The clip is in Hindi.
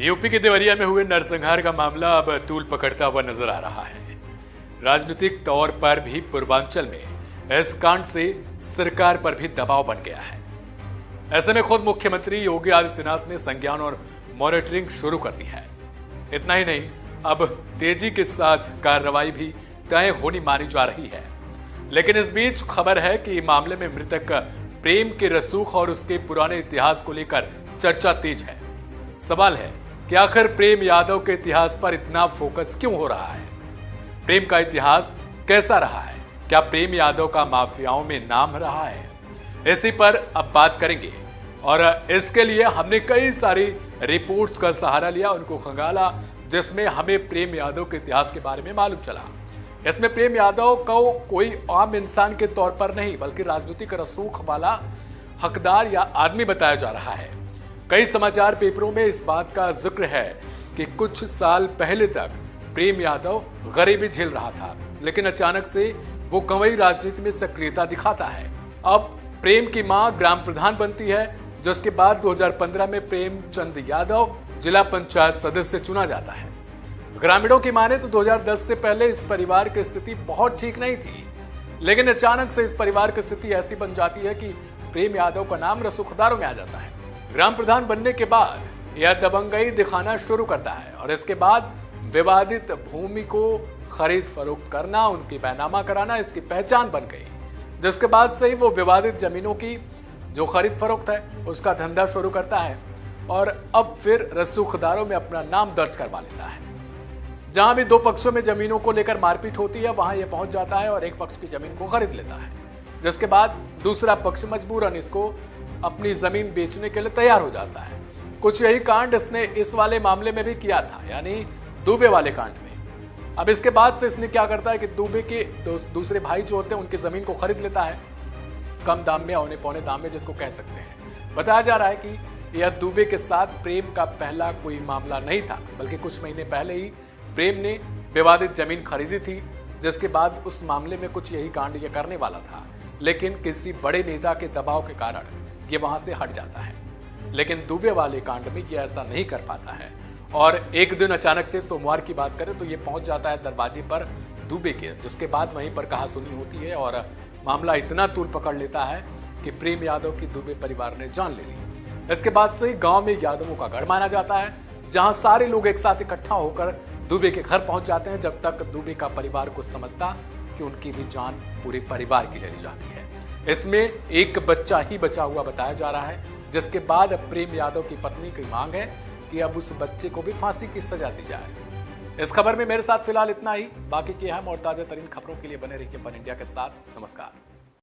यूपी के देवरिया में हुए नरसंहार का मामला अब तूल पकड़ता हुआ नजर आ रहा है। राजनीतिक तौर पर भी पूर्वांचल में इस कांड से सरकार पर भी दबाव बन गया है। ऐसे में खुद मुख्यमंत्री योगी आदित्यनाथ ने संज्ञान और मॉनिटरिंग शुरू कर दी है। इतना ही नहीं, अब तेजी के साथ कार्रवाई भी तय होनी मानी जा रही है। लेकिन इस बीच खबर है कि मामले में मृतक प्रेम के रसूख और उसके पुराने इतिहास को लेकर चर्चा तेज है। सवाल है कि आखिर प्रेम यादव के इतिहास पर इतना फोकस क्यों हो रहा है? प्रेम का इतिहास कैसा रहा है? क्या प्रेम यादव का माफियाओं में नाम रहा है? इसी पर अब बात करेंगे और इसके लिए हमने कई सारी रिपोर्ट्स का सहारा लिया, उनको खंगाला, जिसमें हमें प्रेम यादव के इतिहास के बारे में मालूम चला। इसमें प्रेम यादव को कोई आम इंसान के तौर पर नहीं बल्कि राजनीतिक रसूख वाला हकदार या आदमी बताया जा रहा है। कई समाचार पेपरों में इस बात का जिक्र है कि कुछ साल पहले तक प्रेम यादव गरीबी झेल रहा था, लेकिन अचानक से वो कंवई राजनीति में सक्रियता दिखाता है। अब प्रेम की मां ग्राम प्रधान बनती है, जिसके बाद 2015 में प्रेमचंद यादव जिला पंचायत सदस्य चुना जाता है। ग्रामीणों की माने तो 2010 से पहले इस परिवार की स्थिति बहुत ठीक नहीं थी, लेकिन अचानक से इस परिवार की स्थिति ऐसी बन जाती है कि प्रेम यादव का नाम रसूखदारों में आ जाता है। ग्राम प्रधान बनने के बाद यह दबंगई दिखाना शुरू करता है और इसके बाद विवादित भूमि को खरीद फरोख्त करना, उनकी बैनामा कराना इसकी पहचान बन गई। जिसके बाद से ही वो विवादित जमीनों की जो खरीद फरोख्त है उसका धंधा शुरू करता है और अब फिर रसूखदारों में अपना नाम दर्ज करवा लेता है। जहां भी दो पक्षों में जमीनों को लेकर मारपीट होती है, वहां यह पहुंच जाता है और एक पक्ष की जमीन को खरीद लेता है, जिसके बाद दूसरा पक्ष मजबूरन इसको अपनी जमीन बेचने के लिए तैयार हो जाता है। कुछ यही कांड इसने इस वाले मामले में भी किया था, यानी दुबे वाले कांड में। अब इसके बाद से इसने क्या करता है कि दुबे के दूसरे भाई जो होते हैं उनकी जमीन को खरीद लेता है, कम दाम में, औने पौने दाम में, जिसको कह सकते हैं। बताया जा रहा है कि यह दुबे के साथ प्रेम का पहला कोई मामला नहीं था, बल्कि कुछ महीने पहले ही प्रेम ने विवादित जमीन खरीदी थी, जिसके बाद उस मामले में कुछ यही कांड ये करने वाला था, लेकिन किसी बड़े नेता के दबाव के कारण ये वहां से हट जाता है। लेकिन दुबे वाले कांड में ये ऐसा नहीं कर पाता है और एक दिन अचानक से, सोमवार की बात करें तो ये पहुंच जाता है दरवाजे पर दुबे के, जिसके बाद वहीं पर कहासुनी होती है और मामला इतना तूल पकड़ लेता है कि प्रेम यादव की दुबे परिवार ने जान ले ली। इसके बाद से गांव में यादवों का गढ़ माना जाता है, जहां सारे लोग एक साथ इकट्ठा होकर दुबे के घर पहुंच जाते हैं, जब तक दुबे का परिवार को समझता कि उनकी भी जान पूरे परिवार की ले ली जाती है। इसमें एक बच्चा ही बचा हुआ बताया जा रहा है, जिसके बाद प्रेम यादव की पत्नी की मांग है कि अब उस बच्चे को भी फांसी की सजा दी जाए। इस खबर में मेरे साथ फिलहाल इतना ही। बाकी की अहम और ताजा तरीन खबरों के लिए बने रहिए वन इंडिया के साथ। नमस्कार।